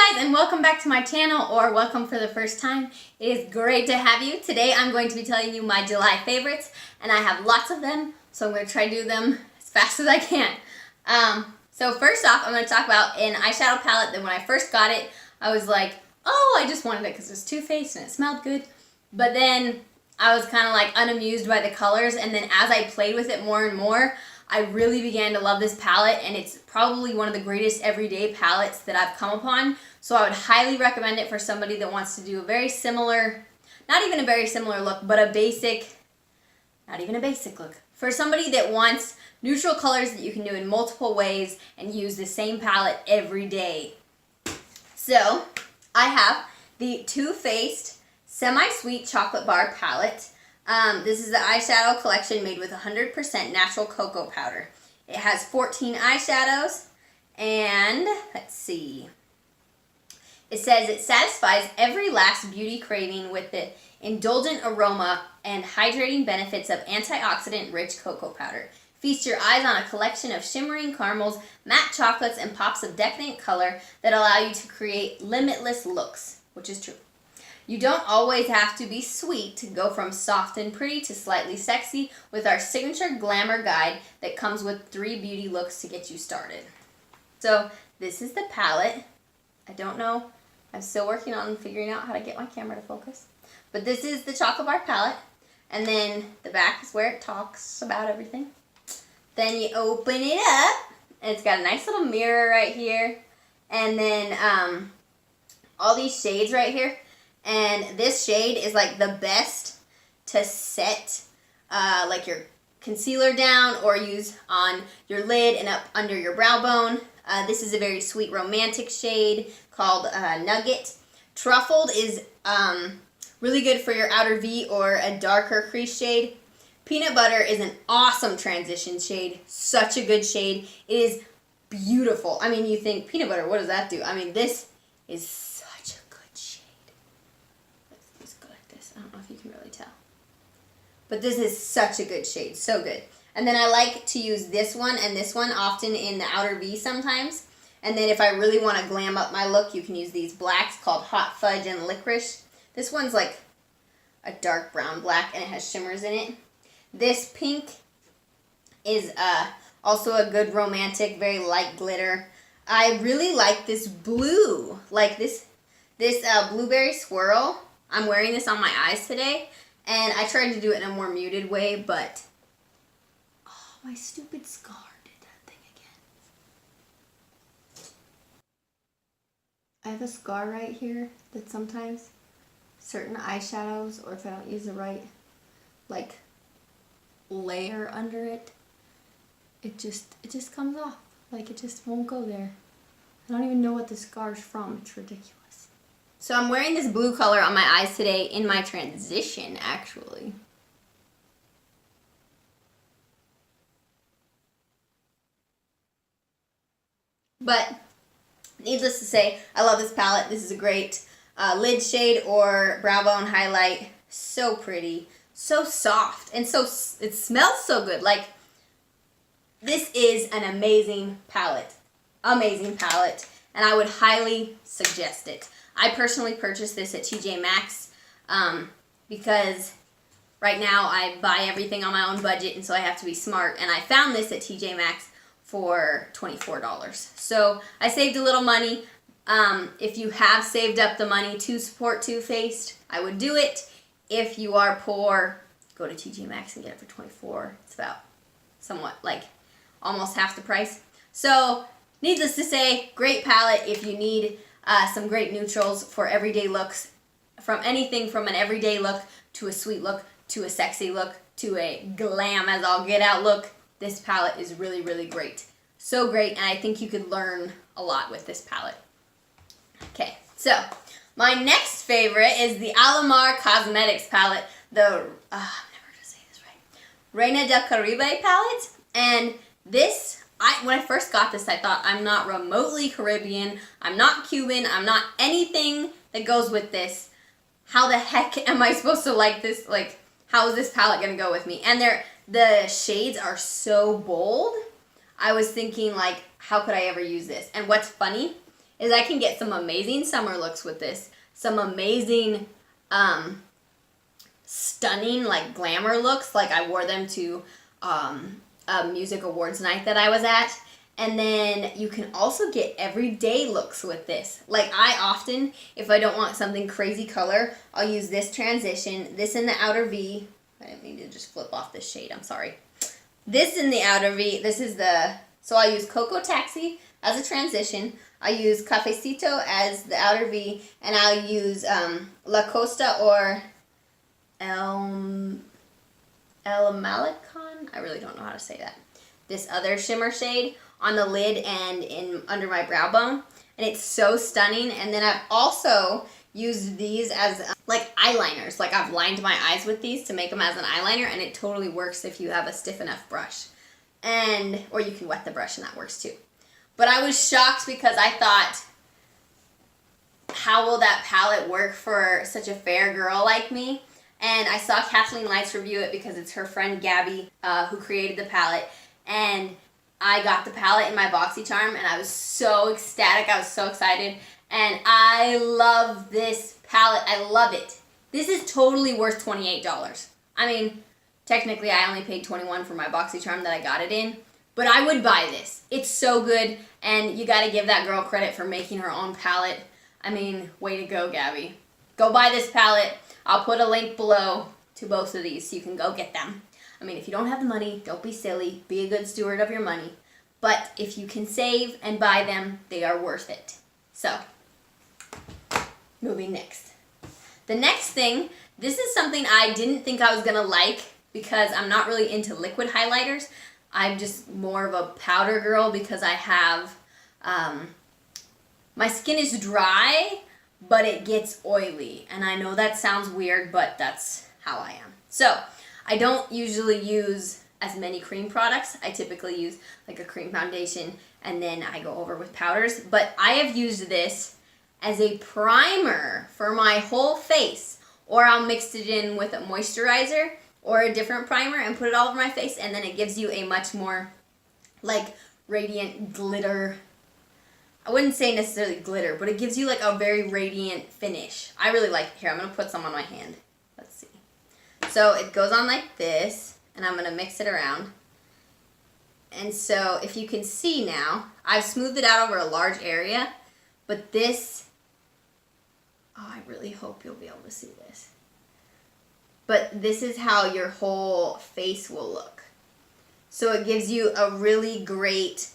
Hi guys, and welcome back to my channel, or welcome for the first time. It is great to have you. Today I'm going to be telling you my July favorites, and I have lots of them, so I'm going to try to do them as fast as I can. So first off, I'm going to talk about an eyeshadow palette that when I first got it, I was like, oh, I just wanted it because it was Too Faced and it smelled good. But then I was kind of like unamused by the colors, and then as I played with it more and more, I really began to love this palette, and it's probably one of the greatest everyday palettes that I've come upon. So I would highly recommend it for somebody that wants to do a very similar, not even a very similar look, but a basic, not even a basic look. For somebody that wants neutral colors that you can do in multiple ways and use the same palette every day. So I have the Too Faced Semi-Sweet Chocolate Bar Palette. This is the eyeshadow collection made with 100% natural cocoa powder. It has 14 eyeshadows, and let's see. It says it satisfies every last beauty craving with the indulgent aroma and hydrating benefits of antioxidant-rich cocoa powder. Feast your eyes on a collection of shimmering caramels, matte chocolates, and pops of decadent color that allow you to create limitless looks, which is true. You don't always have to be sweet to go from soft and pretty to slightly sexy with our signature glamour guide that comes with 3 beauty looks to get you started. So this is the palette. I don't know. I'm still working on figuring out how to get my camera to focus. But this is the chocolate bar palette. And then the back is where it talks about everything. Then you open it up, and it's got a nice little mirror right here. And then all these shades right here. And this shade is like the best to set like your concealer down or use on your lid and up under your brow bone. This is a very sweet romantic shade called Nugget. Truffled is really good for your outer V or a darker crease shade. Peanut Butter is an awesome transition shade. Such a good shade. It is beautiful. I mean, you think, peanut butter, what does that do? I mean, this is such a good shade. Let's go like this. I don't know if you can really tell. But this is such a good shade. So good. And then I like to use this one and this one often in the outer V sometimes. And then if I really want to glam up my look, you can use these blacks called Hot Fudge and Licorice. This one's like a dark brown black and it has shimmers in it. This pink is also a good romantic, very light glitter. I really like this blue, like this blueberry swirl. I'm wearing this on my eyes today, and I tried to do it in a more muted way, but oh, my stupid scar did that thing again. I have a scar right here that sometimes certain eyeshadows, or if I don't use the right like layer under it, it just comes off. Like, it just won't go there. I don't even know what the scar's from. It's ridiculous. So I'm wearing this blue color on my eyes today in my transition, actually. But needless to say, I love this palette. This is a great lid shade or brow bone highlight. So pretty. So soft, and so it smells so good. Like, this is an amazing palette. Amazing palette, and I would highly suggest it. I personally purchased this at TJ Maxx because right now I buy everything on my own budget, and so I have to be smart, and I found this at TJ Maxx for $24. So I saved a little money. If you have saved up the money to support Too Faced, I would do it. If you are poor, go to TJ Maxx and get it for $24. It's about somewhat like almost half the price. So needless to say, great palette if you need some great neutrals for everyday looks. From anything from an everyday look to a sweet look to a sexy look to a glam as all get out look. This palette is really, really great. So great, and I think you could learn a lot with this palette. Okay, so my next favorite is the Alamar Cosmetics palette, the, I'm never going to say this right, Reina del Caribe palette. And this, when I first got this, I thought, I'm not remotely Caribbean, I'm not Cuban, I'm not anything that goes with this. How the heck am I supposed to like this? Like, how is this palette going to go with me? And the shades are so bold. I was thinking, like, how could I ever use this? And what's funny is I can get some amazing summer looks with this. Some amazing, stunning, like, glamour looks. Like, I wore them to a music awards night that I was at. And then you can also get everyday looks with this. Like, I often, if I don't want something crazy color, I'll use this transition, this in the outer V. I didn't mean to just flip off this shade, I'm sorry. This in the outer V, this is the, so I'll use Coco Taxi as a transition. I use Cafecito as the outer V, and I'll use La Costa or El Malecon. I really don't know how to say that. This other shimmer shade on the lid and in under my brow bone, and it's so stunning. And then I've also used these as like eyeliners. Like, I've lined my eyes with these to make them as an eyeliner, and it totally works if you have a stiff enough brush. And or you can wet the brush and that works too. But I was shocked because I thought, how will that palette work for such a fair girl like me? And I saw Kathleen Lights review it because it's her friend Gabby who created the palette. And I got the palette in my BoxyCharm, and I was so ecstatic. I was so excited. And I love this palette. I love it. This is totally worth $28. I mean, technically I only paid $21 for my BoxyCharm that I got it in. But I would buy this. It's so good, and you gotta give that girl credit for making her own palette. I mean, way to go, Gabby. Go buy this palette. I'll put a link below to both of these so you can go get them. I mean, if you don't have the money, don't be silly. Be a good steward of your money. But if you can save and buy them, they are worth it. So, moving next. The next thing, this is something I didn't think I was gonna like because I'm not really into liquid highlighters. I'm just more of a powder girl because I have, my skin is dry, but it gets oily. And I know that sounds weird, but that's how I am. So, I don't usually use as many cream products. I typically use like a cream foundation, and then I go over with powders. But I have used this as a primer for my whole face, or I'll mix it in with a moisturizer or a different primer and put it all over my face, and then it gives you a much more like radiant glitter. I wouldn't say necessarily glitter, but it gives you like a very radiant finish. I really like it. Here, I'm going to put some on my hand. Let's see. So it goes on like this, and I'm going to mix it around. And so if you can see now, I've smoothed it out over a large area, but this, oh, I really hope you'll be able to see this. But this is how your whole face will look. So it gives you a really great,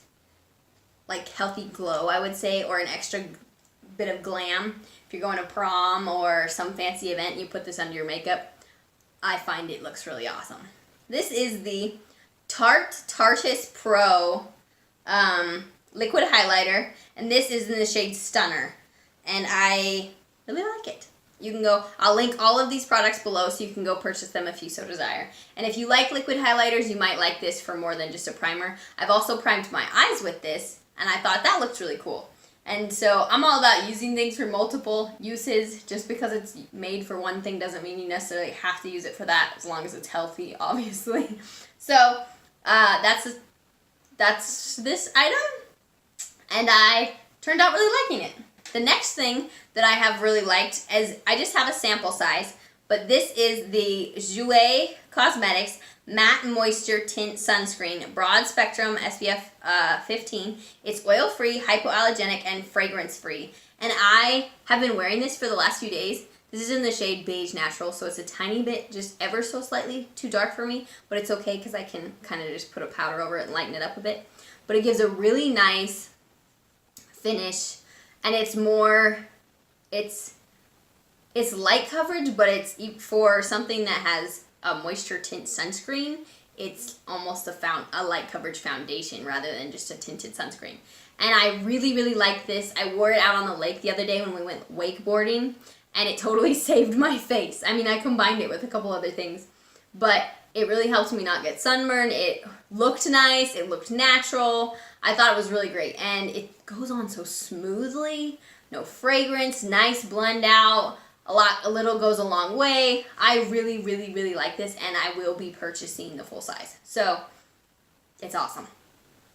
like, healthy glow, I would say, or an extra bit of glam. If you're going to prom or some fancy event and you put this under your makeup, I find it looks really awesome. This is the Tarte Pro liquid highlighter, and this is in the shade Stunner, and I really like it. You can go, I'll link all of these products below so you can go purchase them if you so desire. And if you like liquid highlighters, you might like this for more than just a primer. I've also primed my eyes with this, and I thought that looked really cool. And so I'm all about using things for multiple uses. Just because it's made for one thing doesn't mean you necessarily have to use it for that, as long as it's healthy, obviously. So that's this item, and I turned out really liking it. The next thing that I have really liked is, I just have a sample size, but this is the Jouer Cosmetics Matte Moisture Tint Sunscreen, Broad Spectrum SPF 15. It's oil-free, hypoallergenic, and fragrance-free. And I have been wearing this for the last few days. This is in the shade Beige Natural, so it's a tiny bit, just ever so slightly too dark for me, but it's okay because I can kind of just put a powder over it and lighten it up a bit. But it gives a really nice finish, and it's more, it's light coverage, but it's for something that has a moisture tint sunscreen, it's almost a light coverage foundation rather than just a tinted sunscreen. And I really, really like this. I wore it out on the lake the other day when we went wakeboarding, and it totally saved my face. I mean, I combined it with a couple other things, but it really helped me not get sunburned. It looked nice, it looked natural. I thought it was really great, and it goes on so smoothly. No fragrance, nice blend out. A little goes a long way. I really, really, really like this, and I will be purchasing the full size. So, it's awesome.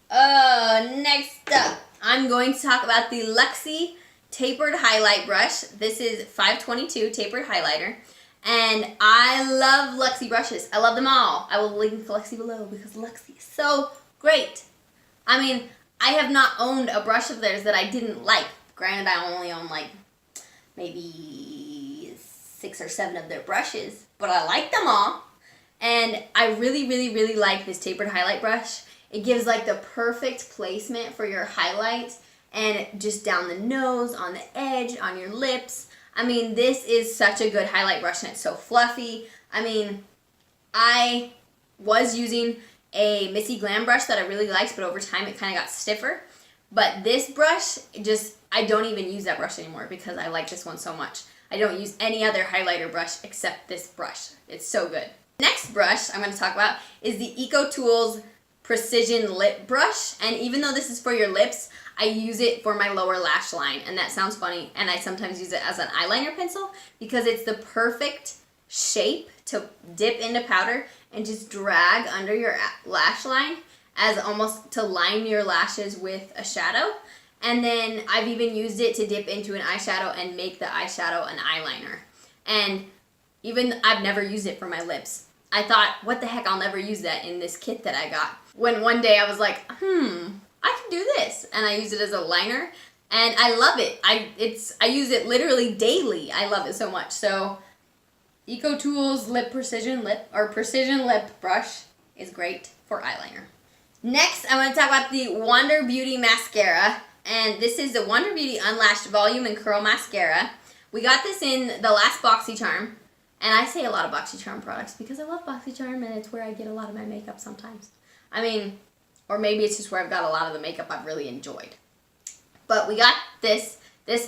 Next up, I'm going to talk about the Luxie Tapered Highlight Brush. This is 522 Tapered Highlighter. And I love Luxie brushes. I love them all. I will link Luxie below because Luxie is so great. I mean, I have not owned a brush of theirs that I didn't like. Granted, I only own like maybe 6 or 7 of their brushes, but I like them all. And I really, really, really like this tapered highlight brush. It gives like the perfect placement for your highlight and just down the nose, on the edge, on your lips. I mean, this is such a good highlight brush and it's so fluffy. I mean, I was using a Missy Glam brush that I really liked, but over time it kind of got stiffer. But this brush, I don't even use that brush anymore because I like this one so much. I don't use any other highlighter brush except this brush. It's so good. Next brush I'm going to talk about is the EcoTools Precision Lip Brush. And even though this is for your lips, I use it for my lower lash line. And that sounds funny. And I sometimes use it as an eyeliner pencil because it's the perfect shape to dip into powder and just drag under your lash line as almost to line your lashes with a shadow. And then I've even used it to dip into an eyeshadow and make the eyeshadow an eyeliner. And even I've never used it for my lips. I thought, what the heck, I'll never use that in this kit that I got. When one day I was like, I can do this. And I use it as a liner and I love it. I use it literally daily. I love it so much. So EcoTools Precision Lip Brush is great for eyeliner. Next, I want to talk about the Wander Beauty Mascara. And this is the Wander Beauty Unlashed Volume and Curl Mascara. We got this in the last BoxyCharm. And I say a lot of BoxyCharm products because I love BoxyCharm and it's where I get a lot of my makeup sometimes. I mean, or maybe it's just where I've got a lot of the makeup I've really enjoyed. But we got this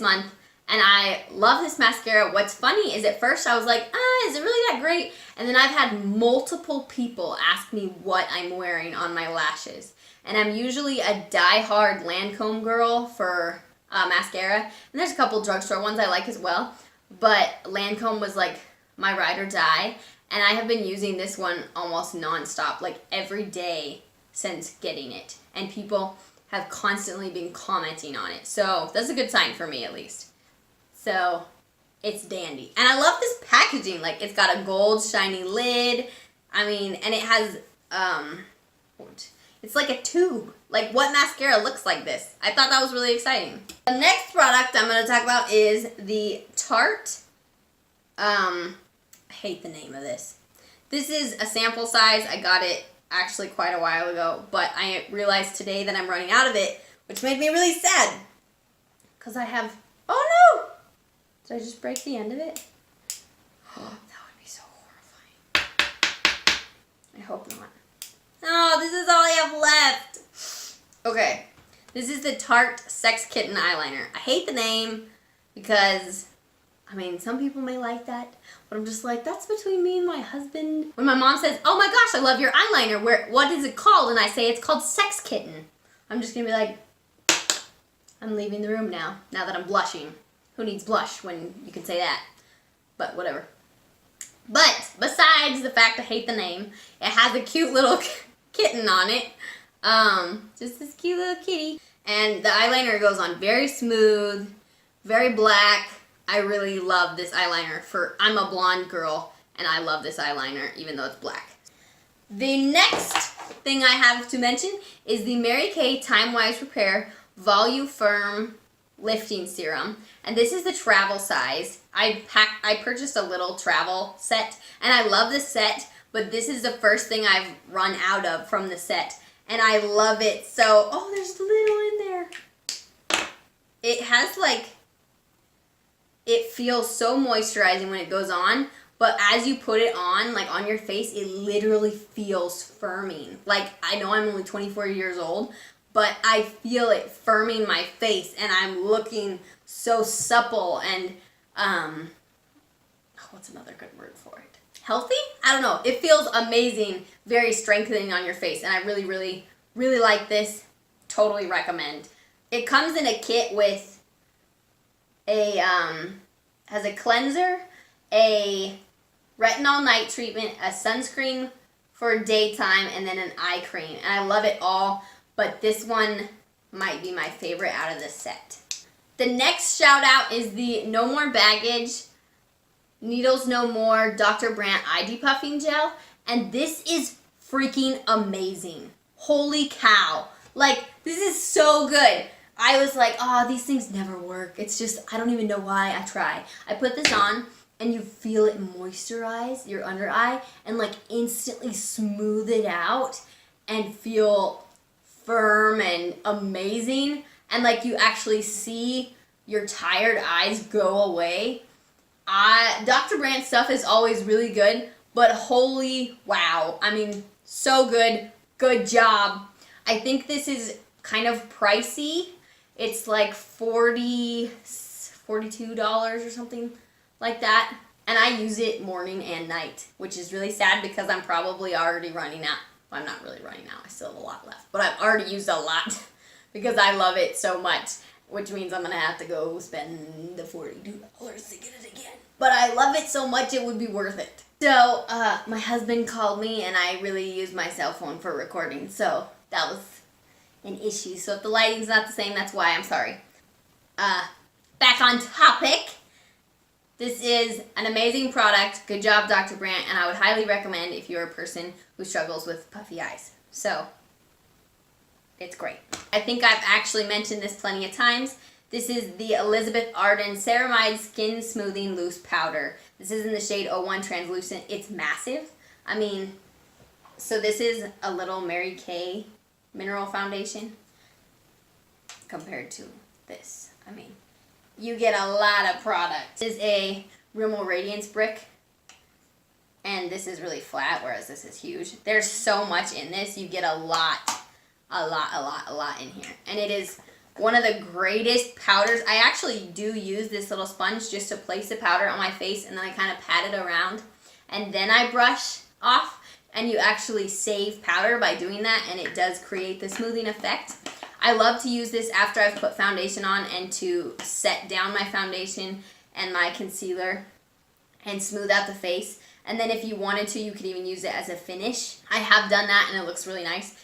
month and I love this mascara. What's funny is at first I was like, is it really that great? And then I've had multiple people ask me what I'm wearing on my lashes. And I'm usually a die-hard Lancome girl for mascara. And there's a couple drugstore ones I like as well. But Lancome was like my ride or die, and I have been using this one almost non-stop, like every day since getting it, and people have constantly been commenting on it, so that's a good sign for me at least. So it's dandy, and I love this packaging. Like, it's got a gold shiny lid, I mean, and it has it's like a tube. Like, what mascara looks like this? I thought that was really exciting. The next product I'm going to talk about is the Tarte I hate the name of this. This is a sample size. I got it actually quite a while ago, but I realized today that I'm running out of it, which made me really sad. Because I have, oh no! Did I just break the end of it? Oh, that would be so horrifying. I hope not. Oh, this is all I have left. Okay, this is the Tarte Sex Kitten Eyeliner. I hate the name because, I mean, some people may like that, but I'm just like, that's between me and my husband. When my mom says, oh my gosh, I love your eyeliner, what is it called? And I say, it's called Sex Kitten. I'm just gonna be like, I'm leaving the room now that I'm blushing. Who needs blush when you can say that? But whatever. But besides the fact I hate the name, it has a cute little kitten on it. Just this cute little kitty. And the eyeliner goes on very smooth, very black. I really love this eyeliner. I'm a blonde girl and I love this eyeliner even though it's black. The next thing I have to mention is the Mary Kay Time Wise Repair Volufirm Lifting Serum. And this is the travel size. I purchased a little travel set and I love this set, but this is the first thing I've run out of from the set. And I love it. So, oh, there's little in there. It has like, it feels so moisturizing when it goes on, but as you put it on, like on your face, it literally feels firming. Like, I know I'm only 24 years old, but I feel it firming my face and I'm looking so supple and, what's another good word for it? Healthy? I don't know. It feels amazing, very strengthening on your face, and I really, really, really like this. Totally recommend. It comes in a kit with has a cleanser, a retinol night treatment, a sunscreen for daytime, and then an eye cream. And I love it all, but this one might be my favorite out of the set. The next shout out is the No More Baggage Needles No More Dr. Brandt Eye Depuffing Gel. And this is freaking amazing. Holy cow. Like, this is so good. I was like, oh, these things never work. It's just, I don't even know why I try. I put this on and you feel it moisturize your under eye and like instantly smooth it out and feel firm and amazing. And like you actually see your tired eyes go away. Dr. Brandt stuff is always really good, but holy wow. I mean, so good. Good job. I think this is kind of pricey. It's like $42 or something like that. And I use it morning and night, which is really sad because I'm probably already running out. Well, I'm not really running out. I still have a lot left. But I've already used a lot because I love it so much, which means I'm going to have to go spend the $42 to get it again. But I love it so much it would be worth it. So, my husband called me and I really used my cell phone for recording. So, that was an issue. So, if the lighting's not the same, that's why. I'm sorry. Back on topic. This is an amazing product. Good job, Dr. Brandt. And I would highly recommend if you're a person who struggles with puffy eyes. So, it's great. I think I've actually mentioned this plenty of times. This is the Elizabeth Arden Ceramide Skin Smoothing Loose Powder. This is in the shade 01 Translucent. It's massive. I mean, so this is a little Mary Kay mineral foundation compared to this. I mean, you get a lot of product. This is a Rimmel Radiance brick, and this is really flat, whereas this is huge. There's so much in this. You get a lot in here. And it is one of the greatest powders. I actually do use this little sponge just to place the powder on my face, and then I kind of pat it around, and then I brush off, and you actually save powder by doing that, and it does create the smoothing effect. I love to use this after I've put foundation on and to set down my foundation and my concealer and smooth out the face. And then if you wanted to, you could even use it as a finish. I have done that and it looks really nice.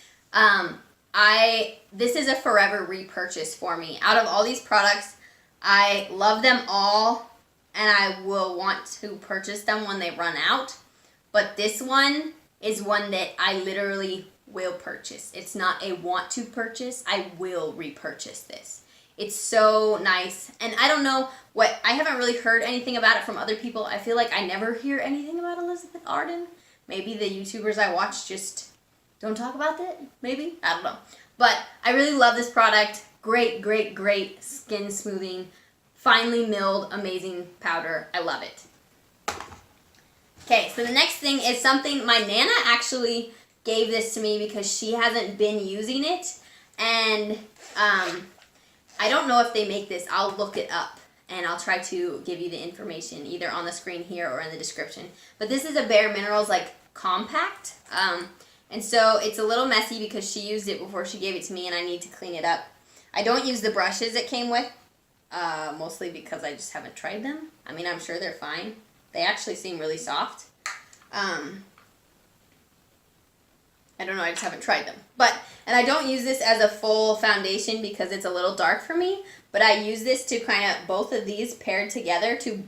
This is a forever repurchase for me. Out of all these products, I love them all and I will want to purchase them when they run out. But this one is one that I literally will purchase. It's not a want to purchase. I will repurchase this. It's so nice. And I don't know what, I haven't really heard anything about it from other people. I feel like I never hear anything about Elizabeth Arden. Maybe the YouTubers I watch just don't talk about it. Maybe. I don't know. But I really love this product. Great, great, great skin smoothing. Finely milled, amazing powder. I love it. Okay, so the next thing is something, my Nana actually gave this to me because she hasn't been using it. And I don't know if they make this. I'll look it up and I'll try to give you the information either on the screen here or in the description. But this is a Bare Minerals like compact. And so it's a little messy because she used it before she gave it to me and I need to clean it up. I don't use the brushes it came with, mostly because I just haven't tried them. I mean, I'm sure they're fine. They actually seem really soft. I don't know, I just haven't tried them. And I don't use this as a full foundation because it's a little dark for me, but I use this to kind of, both of these paired together to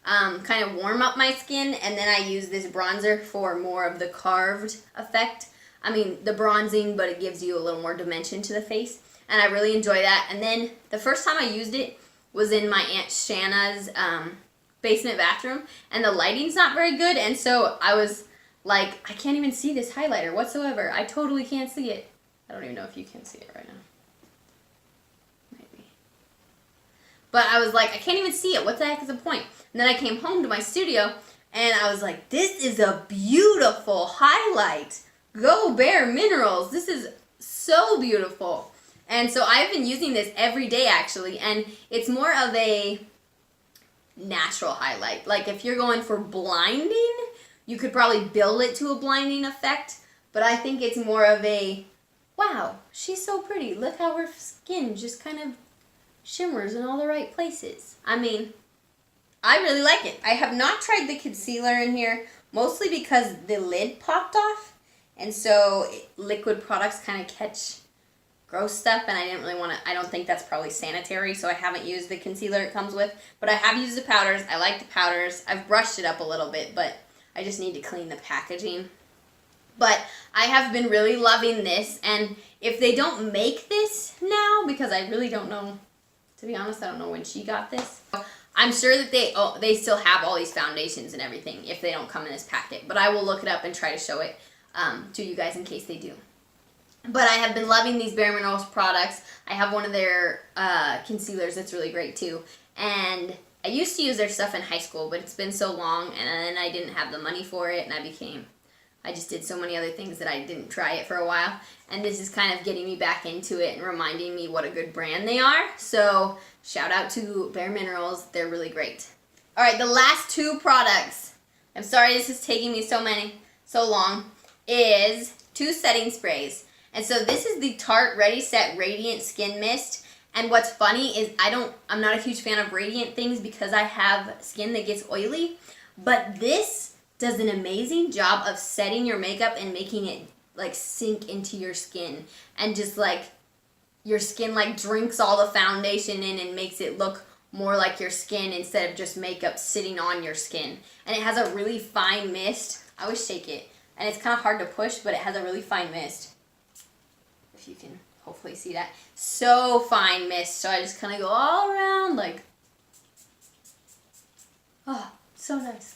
kind of warm up my skin, and then I use this bronzer for more of the carved effect. I mean, the bronzing, but it gives you a little more dimension to the face, and I really enjoy that. And then the first time I used it was in my Aunt Shanna's basement bathroom, and the lighting's not very good, and so I was like, I can't even see this highlighter whatsoever. I totally can't see it. I don't even know if you can see it right now. Maybe. But I was like, I can't even see it. What the heck is the point? And then I came home to my studio, and I was like, this is a beautiful highlight. Go Bare Minerals. This is so beautiful. And so I've been using this every day, actually, and it's more of a natural highlight. Like, if you're going for blinding, you could probably build it to a blinding effect, but I think it's more of a, wow, she's so pretty. Look how her skin just kind of shimmers in all the right places. I mean, I really like it. I have not tried the concealer in here, mostly because the lid popped off, and so liquid products kind of catch gross stuff, and I didn't really want to, I don't think that's probably sanitary, so I haven't used the concealer it comes with, but I have used the powders. I like the powders. I've brushed it up a little bit, but I just need to clean the packaging. But I have been really loving this, and if they don't make this now, because I really don't know, to be honest, I don't know when she got this. I'm sure that they still have all these foundations and everything if they don't come in this packet, but I will look it up and try to show it to you guys in case they do. But I have been loving these Bare Minerals products. I have one of their concealers that's really great too. And I used to use their stuff in high school, but it's been so long, and then I didn't have the money for it, and I just did so many other things that I didn't try it for a while. And this is kind of getting me back into it and reminding me what a good brand they are. So shout out to Bare Minerals. They're really great. All right, the last two products, I'm sorry this is taking me so long, is 2 setting sprays. And so this is the Tarte Ready Set Radiant Skin Mist. And what's funny is I'm not a huge fan of radiant things because I have skin that gets oily. But this does an amazing job of setting your makeup and making it like sink into your skin. And just like your skin like drinks all the foundation in and makes it look more like your skin instead of just makeup sitting on your skin. And it has a really fine mist. I always shake it. And it's kind of hard to push, but it has a really fine mist. If you can hopefully see that. So fine mist. So I just kind of go all around like, oh, so nice.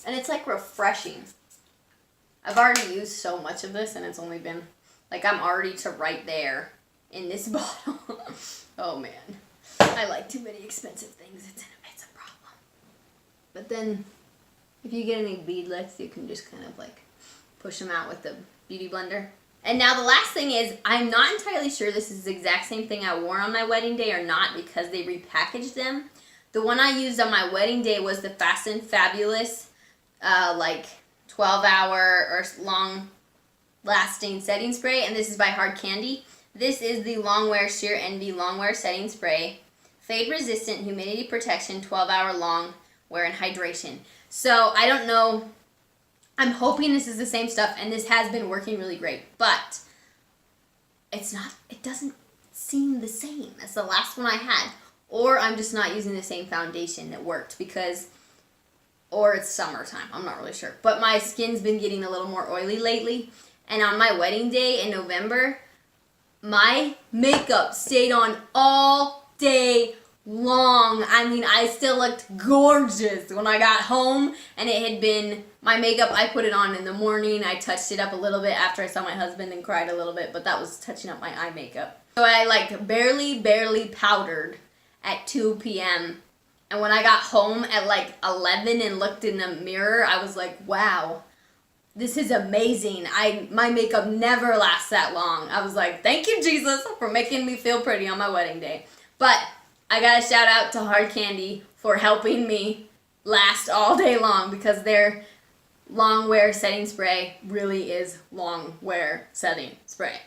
And it's like refreshing. I've already used so much of this and it's only been, like I'm already to right there in this bottle. Oh man. I like too many expensive things. It's a problem. But then if you get any beadlets, you can just kind of like push them out with the beauty blender. And now the last thing is, I'm not entirely sure this is the exact same thing I wore on my wedding day or not because they repackaged them. The one I used on my wedding day was the Fast and Fabulous, like 12-hour or long-lasting setting spray, and this is by Hard Candy. This is the Longwear Sheer Envy Longwear Setting Spray. Fade-resistant, humidity protection, 12-hour long wear and hydration. So I don't know. I'm hoping this is the same stuff, and this has been working really great, but it's not, it doesn't seem the same as the last one I had, or I'm just not using the same foundation that worked because, or it's summertime, I'm not really sure, but my skin's been getting a little more oily lately, and on my wedding day in November, my makeup stayed on all day long. I mean, I still looked gorgeous when I got home, and it had been, my makeup, I put it on in the morning. I touched it up a little bit after I saw my husband and cried a little bit, but that was touching up my eye makeup. So I like barely powdered at 2 p.m. And when I got home at like 11 and looked in the mirror, I was like, wow, this is amazing. My makeup never lasts that long. I was like, thank you, Jesus, for making me feel pretty on my wedding day. But I gotta shout out to Hard Candy for helping me last all day long because their long wear setting spray really is long wear setting spray.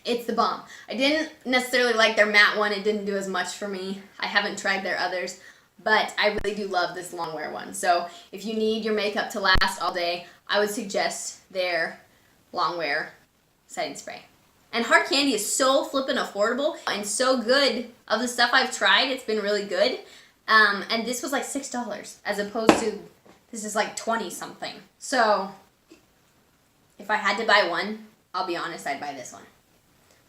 It's the bomb. I didn't necessarily like their matte one. It didn't do as much for me. I haven't tried their others, but I really do love this long wear one. So if you need your makeup to last all day, I would suggest their long wear setting spray. And Hard Candy is so flippin' affordable and so good. Of the stuff I've tried, it's been really good. And this was like $6 as opposed to this is like 20 something. So if I had to buy one, I'll be honest, I'd buy this one.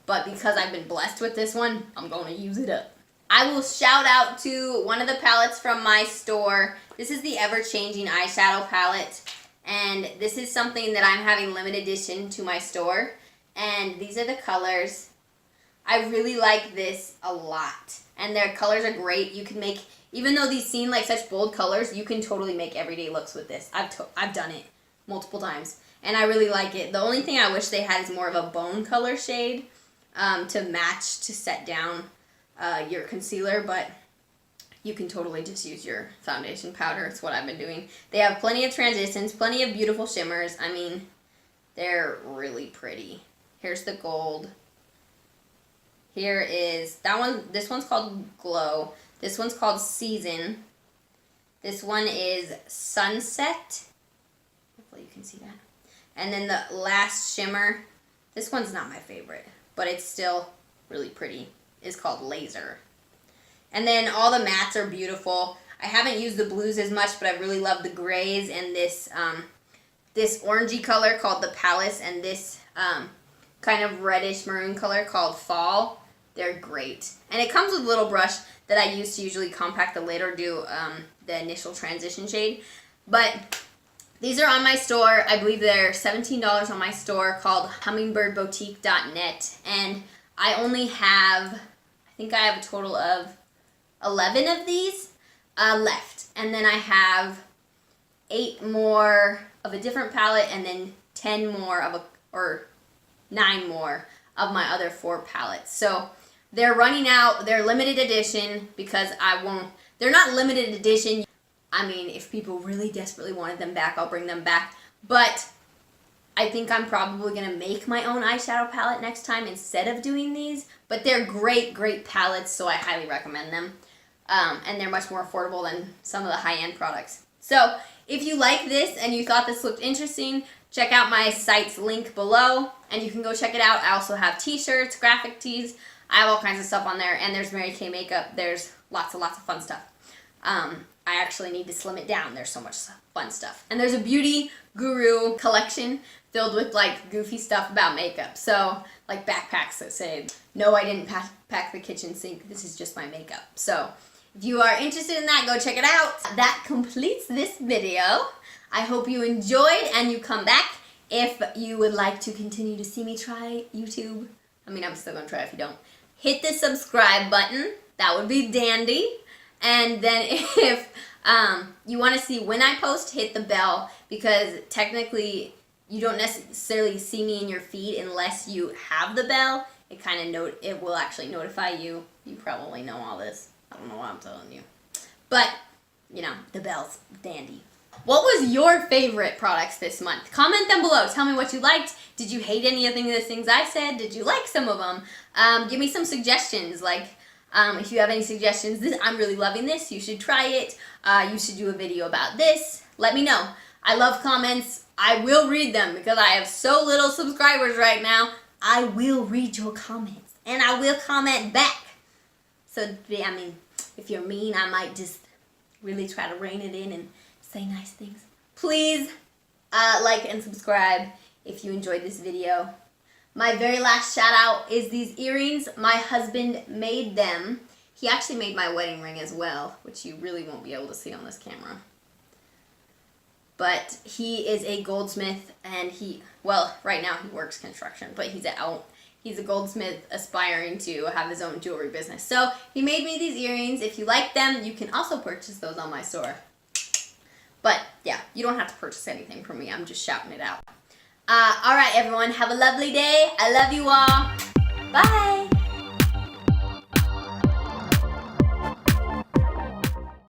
But because I've been blessed with this one, I'm going to use it up. I will shout out to one of the palettes from my store. This is the EverChanging eyeshadow palette. And this is something that I'm having limited edition to my store. And these are the colors. I really like this a lot. And their colors are great. You can make, even though these seem like such bold colors, you can totally make everyday looks with this. I've done it multiple times. And I really like it. The only thing I wish they had is more of a bone color shade to match, to set down your concealer. But you can totally just use your foundation powder. It's what I've been doing. They have plenty of transitions, plenty of beautiful shimmers. I mean, they're really pretty. Here's the gold. Here is, that one, this one's called Glow. This one's called Season. This one is Sunset. Hopefully you can see that. And then the last shimmer, this one's not my favorite, but it's still really pretty, is called Laser. And then all the mattes are beautiful. I haven't used the blues as much, but I really love the grays and this this orangey color called the Pallet, and this kind of reddish maroon color called Fall. They're great. And it comes with a little brush that I use to usually compact the lid or do the initial transition shade. But these are on my store. I believe they're $17 on my store called hummingbirdboutique.net. And I only have, I think I have a total of 11 of these left. And then I have 8 more of a different palette, and then 10 more of or 9 more of my other 4 palettes. So they're running out. They're limited edition because they're not limited edition. I mean, if people really desperately wanted them back, I'll bring them back. But I think I'm probably going to make my own eyeshadow palette next time instead of doing these. But they're great, great palettes, so I highly recommend them. And they're much more affordable than some of the high-end products. So if you like this and you thought this looked interesting, check out my site's link below, and you can go check it out. I also have t-shirts, graphic tees. I have all kinds of stuff on there, and there's Mary Kay makeup. There's lots of fun stuff. I actually need to slim it down. There's so much fun stuff. And there's a beauty guru collection filled with like goofy stuff about makeup. So like backpacks that say, no, I didn't pack the kitchen sink. This is just my makeup. So if you are interested in that, go check it out. That completes this video. I hope you enjoyed and you come back. If you would like to continue to see me try YouTube, I mean, I'm still going to try if you don't. Hit the subscribe button. That would be dandy. And then if you want to see when I post, hit the bell, because technically you don't necessarily see me in your feed unless you have the bell. It will actually notify you. You probably know all this. I don't know what I'm telling you. But, you know, the bell's dandy. What was your favorite products this month? Comment them below. Tell me what you liked. Did you hate any of the things I said? Did you like some of them? Give me some suggestions. Like, if you have any suggestions, I'm really loving this. You should try it. You should do a video about this. Let me know. I love comments. I will read them because I have so little subscribers right now. I will read your comments. And I will comment back. So, I mean, if you're mean, I might just really try to rein it in and say nice things. Please like and subscribe if you enjoyed this video. My very last shout out is these earrings. My husband made them. He actually made my wedding ring as well, which you really won't be able to see on this camera. But he is a goldsmith, and right now he works construction, but he's a goldsmith aspiring to have his own jewelry business. So he made me these earrings. If you like them, you can also purchase those on my store. But yeah, you don't have to purchase anything from me. I'm just shouting it out. All right, everyone. Have a lovely day. I love you all. Bye.